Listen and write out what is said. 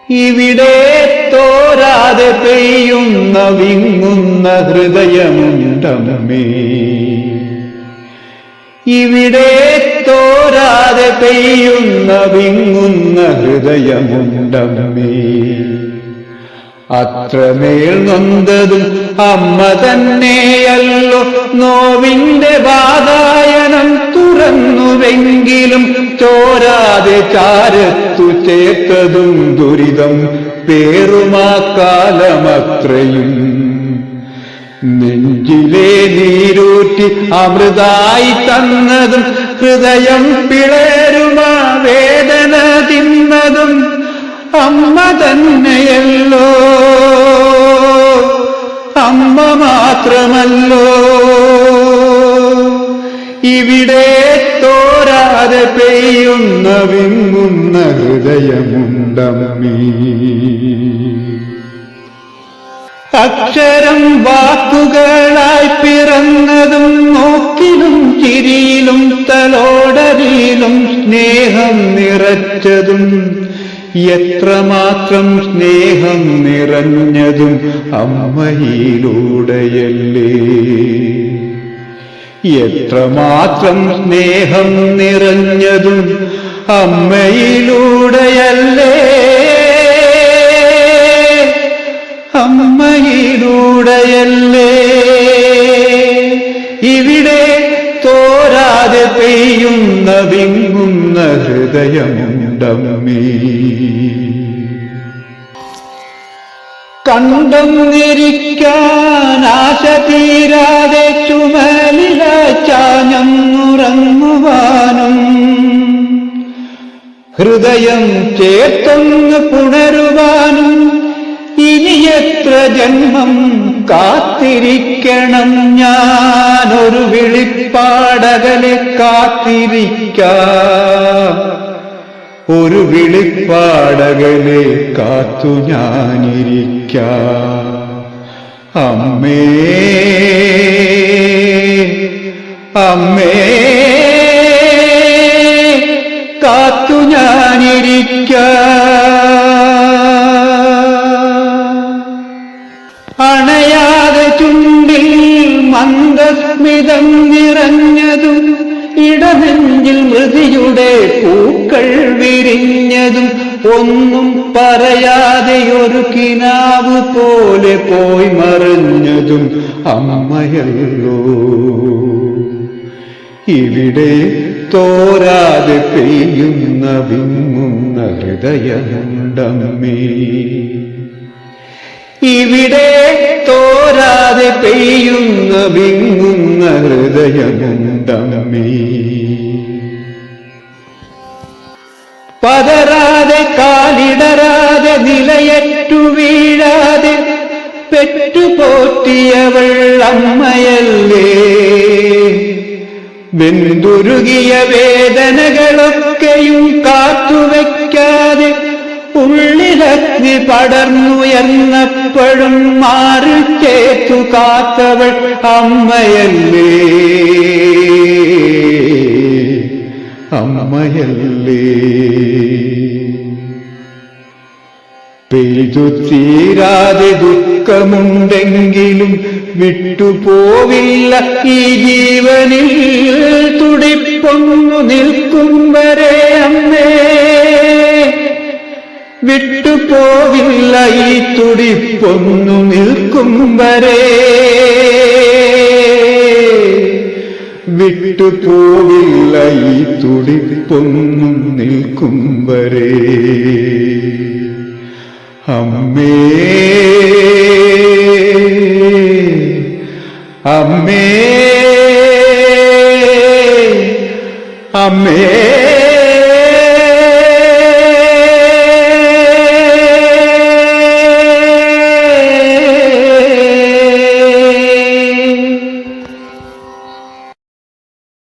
ഇവിടെ തോരാതെ പെയ്യുന്ന വിങ്ങുന്ന ഹൃദയമുണ്ടമ്മേ. ഇവിടെ തോരാതെ പെയ്യുന്ന വിങ്ങുന്ന ഹൃദയമുണ്ടമ്മേ. അത്രമേൽ നൊന്തതും അമ്മ തന്നെയല്ലോ. നോവിന്റെ വാതായനം തുറന്നുവെങ്കിലും ചോരാതെ ചാരത്തു ചേർത്തതും ദുരിതം പേറുമാ കാലമത്രയും. നെഞ്ചിലെ നീരൂറ്റി അമൃതായി തന്നതും ഹൃദയം പിളരുമാ വേദന തിന്നതും അമ്മ തന്നെയല്ലോ. അമ്മ മാത്രമല്ലോ. ഇവിടെ തോരാതെ പെയ്യുന്ന വിങ്ങുന്ന ഹൃദയമുണ്ടമ്മേ. അക്ഷരം വാക്കുകളായി പിറന്നതും നോക്കിലും ചിരിയിലും തലോടലിലും സ്നേഹം നിറച്ചതും എത്രമാത്രം സ്നേഹം നിറഞ്ഞതും അമ്മയിലൂടെയല്ലേ. എത്രമാത്രം സ്നേഹം നിറഞ്ഞതും അമ്മയിലൂടെയല്ലേ. അമ്മയിലൂടെയല്ലേ. ഇവിടെ തോരാതെ പെയ്യുന്ന വിങ്ങുന്ന ഹൃദയമുണ്ടമ്മേ. കണ്ടൊന്നിരിക്കാൻ ആശ തീരാതെ ചുമലില ചാഞ്ഞുറങ്ങുവാനും ഹൃദയം ചേർത്തൊന്ന് പുണരുവാനും ഇനി എത്ര ജന്മം കാത്തിരിക്കണം ഞാനൊരു വിളിപ്പാടകലെ കാത്തിരിക്കാം. ഒരു വിളിപ്പാടകലെ കാത്തു ഞാനിരിക്കാം. അമ്മേ അമ്മേ കാത്തു ഞാനിരിക്കാം. അണയാതെ ചുണ്ടിൽ മന്ദസ്മിതം നിറഞ്ഞതും ഇടനെഞ്ചിൽ മൃതിയുടെ പൂക്കൾ വിരിഞ്ഞതും ഒന്നും പറയാതെ ഒരു കിനാവ് പോലെ പോയി മറഞ്ഞതും അമ്മയല്ലോ. ഇവിടെ തോരാതെ പെയ്യുന്ന വിങ്ങുന്ന ഹൃദയമുണ്ടമ്മേ. ഇവിടെ തോരാതെ പെയ്യുന്ന വിങ്ങുന്ന ഹൃദയമുണ്ടമ്മേ. പതറാതെ കാലിടരാതെ നിലയറ്റു വീഴാതെ പെറ്റുപോറ്റിയവൾ അമ്മയല്ലേ. വെന്തുരുകിയ വേദനകളൊക്കെയും കാത്തുവയ്ക്കാതെ ഉള്ളിലഗ്നി പടർന്നുയർന്നപ്പോഴും മാറി ചേർത്തു കാത്തവൾ അമ്മയല്ലേ. അമ്മയല്ലേ. പെയ്തു തീരാതെ ദുഃഖമുണ്ടെങ്കിലും വിട്ടുപോവില്ല ഈ ജീവനിൽ തുടിപ്പൊന്നു നിൽക്കും വരെ അമ്മേ. വിട്ടുപോവില്ല ഈ തുടിപ്പൊന്നു നിൽക്കും വരെ. വിട്ടുപോവില്ല ഈ തുടിപ്പൊന്നു നിൽക്കും വരെ. അമ്മേ അമ്മേ അമ്മേ.